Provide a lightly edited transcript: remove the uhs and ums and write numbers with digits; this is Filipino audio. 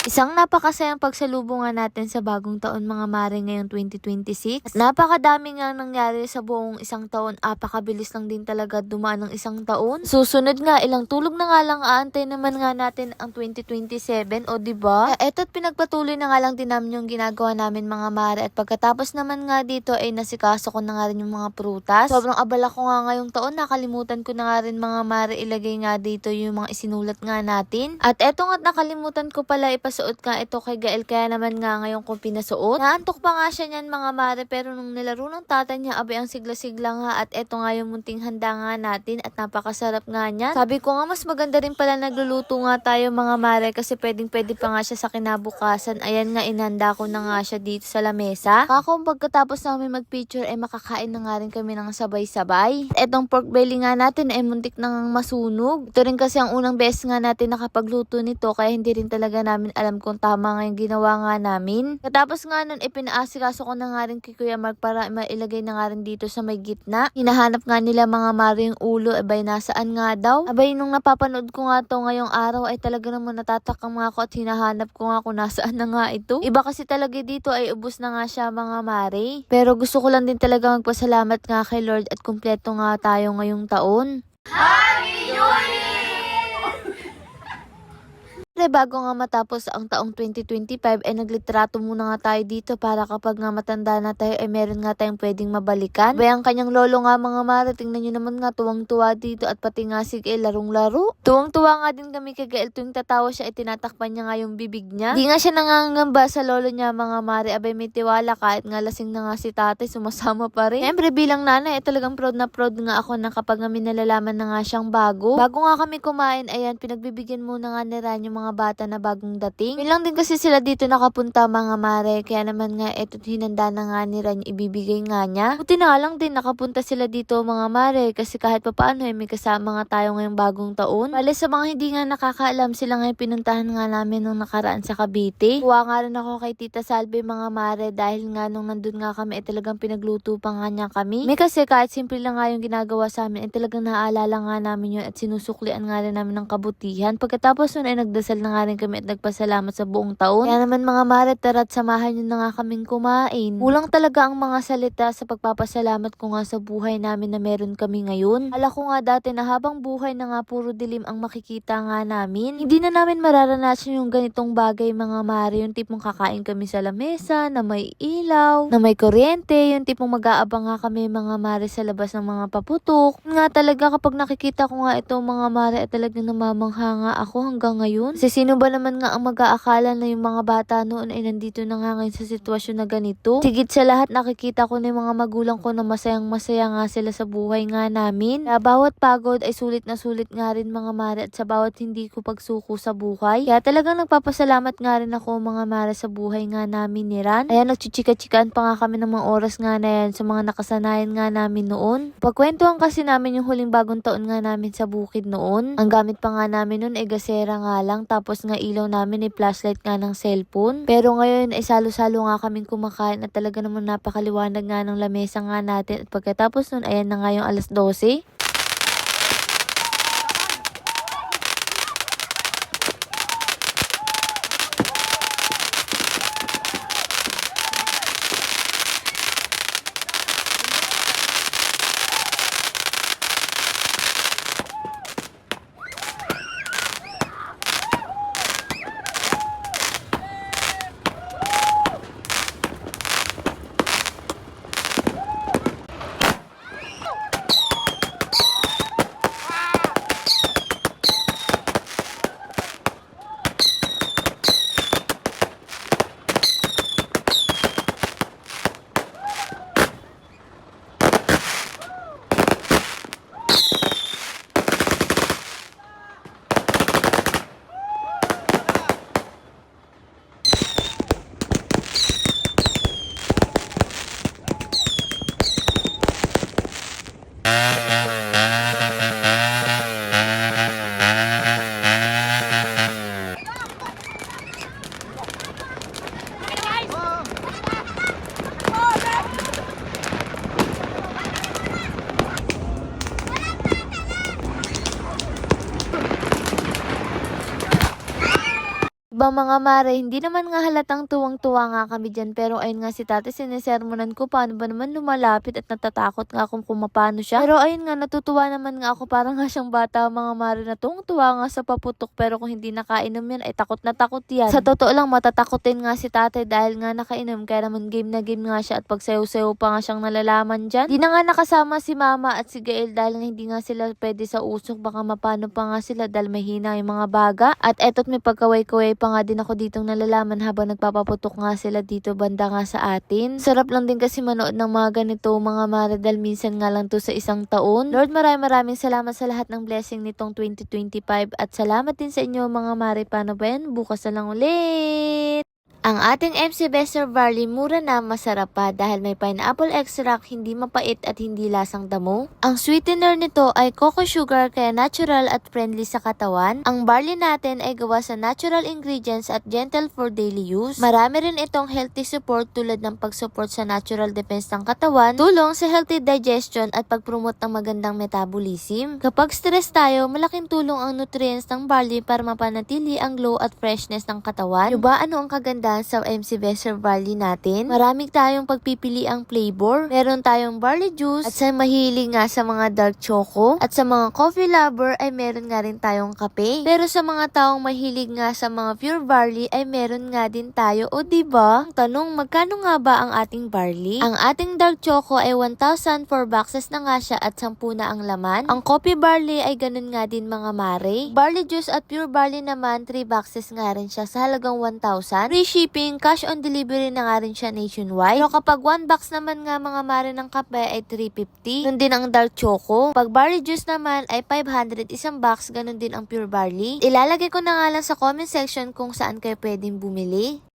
Isang napakasayang pagsalubungan natin sa bagong taon mga mare ngayong 2026. At napakadami nga nangyari sa buong isang taon. Apakabilis lang din talaga dumaan ng isang taon. Susunod nga, ilang tulog na nga lang aantay naman nga natin ang 2027 o diba? Kaya eto't pinagpatuloy na nga lang din namin yung ginagawa namin mga mare. At pagkatapos naman nga dito ay nasikaso ko na nga rin yung mga prutas. Sobrang abala ko nga ngayong taon. Nakalimutan ko na nga rin mga mare ilagay nga dito yung mga isinulat nga natin. At eto nga't nakalimutan ko pala ipasuot nga ito kay Gael, kaya naman nga ngayon ko pinasuot. Naantok pa nga siya niyan mga mare, pero nung nilaro ng tatay niya, abay ang sigla-sigla nga. At eto nga yung munting handa nga natin at napakasarap nga niyan. Sabi ko nga mas maganda rin pala nagluluto nga tayo mga mare, kasi pwedeng-pwede pa nga siya sa kinabukasan. Ayan nga, inhanda ko na nga siya dito sa lamesa. Kako pagkatapos namin mag-picture ay makakain na nga rin kami ng sabay-sabay. Etong pork belly nga natin ay muntik nang masunog. Ito rin kasi ang unang beses nga natin nakapagluto nito, kaya hindi rin talaga namin alam kung tama nga yung ginawa nga namin. Katapos nga nun, ipinaasikaso ko na nga rin kay Kuya Mark para mailagay na nga rin dito sa may gitna. Hinahanap nga nila mga mare yung ulo, abay nasaan nga daw. Abay nung napapanood ko nga to ngayong araw ay talaga naman natatakam nga ako at hinahanap ko nga kung nasaan na nga ito. Iba kasi talaga dito ay ubos na nga siya mga mare. Pero gusto ko lang din talaga magpasalamat nga kay Lord at kumpleto nga tayo ngayong taon. Happy New Year! Bago nga matapos ang taong 2025 ay naglitrato muna nga tayo dito para kapag nga matanda na tayo ay meron nga tayong pwedeng mabalikan. Bayang kanyang lolo nga mga mare, tingnan nyo naman nga tuwang-tuwa dito at pati nga si Gael larong-laro. Tuwang-tuwa nga din kami kay Gael tuwing tatawa siya ay tinatakpan niya nga yung bibig niya. Di nga siya nangangamba sa lolo niya mga mare, abay may tiwala kahit nga lasing na nga si tatay, sumasama pa rin. Siyempre bilang nanay ay talagang proud na proud nga ako na kapag nga minalalaman na nga siyang bago. Bago nga kami kumain, ayan pinagbibigyan muna nga ni Ran yung mga bata na bagong dating. Bilang din kasi sila dito nakapunta mga mare, kaya naman nga eto hinanda na nga ni Ran ibibigay nga niya. Buti na lang din nakapunta sila dito mga mare, kasi kahit papaano ay may kasama nga tayo ngayong bagong taon. Bale sa mga hindi nga nakakaalam, sila nga pinuntahan nga namin nung nakaraan sa Cavite. Kuha nga rin ako kay Tita Salve mga mare, dahil nga nung nandun nga kami ay talagang pinagluto pa nga niya kami. May kasi kahit simple lang nga yung ginagawa sa amin ay talagang naaalala nga namin yun at sinusuklian nga rin namin ng kabutihan. Pagkatapos nun ay nagdasal na nga rin kami at nagpasalamat sa buong taon. Kaya naman mga mare, tara't samahan nyo na nga kaming kumain. Kulang talaga ang mga salita sa pagpapasalamat ko nga sa buhay namin na meron kami ngayon. Ala ko nga dati na habang buhay na nga puro dilim ang makikita nga namin. Hindi na namin mararanasan yung ganitong bagay mga mare, yung tipong kakain kami sa lamesa, na may ilaw, na may kuryente, yung tipong mag-aabang nga kami mga mare sa labas ng mga paputok. Nga talaga kapag nakikita ko nga itong mga mare at talagang namamangha nga ako hanggang ngayon. Kasi sino ba naman nga ang mag-aakala na yung mga bata noon ay nandito na nga ngayon sa sitwasyon na ganito? Sigit sa lahat nakikita ko na yung mga magulang ko na masayang masaya nga sila sa buhay nga namin. Kaya bawat pagod ay sulit na sulit nga rin mga mare at sa bawat hindi ko pagsuko sa buhay. Kaya talagang nagpapasalamat nga rin ako mga mare sa buhay nga namin ni Ran. Ayan, nagchichika-chikaan pa nga kami ng mga oras nga na yan sa mga nakasanayan nga namin noon. Pagkwentuhan kasi namin yung huling bagong taon nga namin sa bukid noon. Ang gamit pa nga namin noon ay gasera nga lang, tapos nga ilaw namin ay flashlight nga ng cellphone. Pero ngayon ay salo-salo nga kaming kumakain at talaga naman napakaliwanag nga ng lamesa nga natin. At pagkatapos nun, ayan na nga yung alas 12. ba mga mare, hindi naman nga halatang tuwang-tuwa nga kami dyan, pero ayun nga si tate sinisermonan ko paano ba naman lumalapit at natatakot nga akong kumapano siya. Pero ayun nga natutuwa naman nga ako, parang nga siyang bata mga mare na tuwang-tuwa nga sa paputok, pero kung hindi nakainom yan ay takot na takot yan. Sa totoo lang matatakotin nga si tate dahil nga nakainom, kaya naman game na game nga siya at pag sayaw-sayaw pa nga siyang nalalaman dyan. Di na nga nakasama si mama at si Gael dahil nga hindi nga sila pwede sa usok, baka mapano pa nga sila dahil mahina yung mga baga. At etot may pagkaway-kaway pa nga din ako ditong nalalaman habang nagpapaputok nga sila dito banda nga sa atin. Sarap lang din kasi manood ng mga ganito mga mare dahil minsan nga lang to sa isang taon. Lord, maraming salamat sa lahat ng blessing nitong 2025 at salamat din sa inyo mga mare. Paano ba yan? Bukas na lang ulit! Ang ating MC Bester Barley mura na masarap pa dahil may pineapple extract, hindi mapait at hindi lasang damo. Ang sweetener nito ay cocoa sugar kaya natural at friendly sa katawan. Ang barley natin ay gawa sa natural ingredients at gentle for daily use. Marami rin itong healthy support tulad ng pag-support sa natural defense ng katawan, tulong sa healthy digestion at pag-promote ng magandang metabolism. Kapag stress tayo, malaking tulong ang nutrients ng barley para mapanatili ang glow at freshness ng katawan. Diba ano ang kaganda sa MC Bester Barley natin? Marami tayong pagpipili ang flavor. Meron tayong barley juice at sa mahilig nga sa mga dark choco at sa mga coffee lover ay meron nga rin tayong kape. Pero sa mga taong mahilig nga sa mga pure barley ay meron nga din tayo. O diba? Ang tanong, magkano nga ba ang ating barley? Ang ating dark choco ay 1,000 4 boxes na nga siya at 10 na ang laman. Ang coffee barley ay ganun nga din mga mare. Barley juice at pure barley naman 3 boxes nga rin siya sa halagang 1,000. Free shipping, cash on delivery na nga rin siya nationwide. Pero kapag 1 box naman nga mga mare ng kape ay 350. Nun din ang dark choco. Pag barley juice naman ay 500 isang box, ganun din ang pure barley. Ilalagay ko na nga lang sa comment section kung saan kayo pwedeng bumili.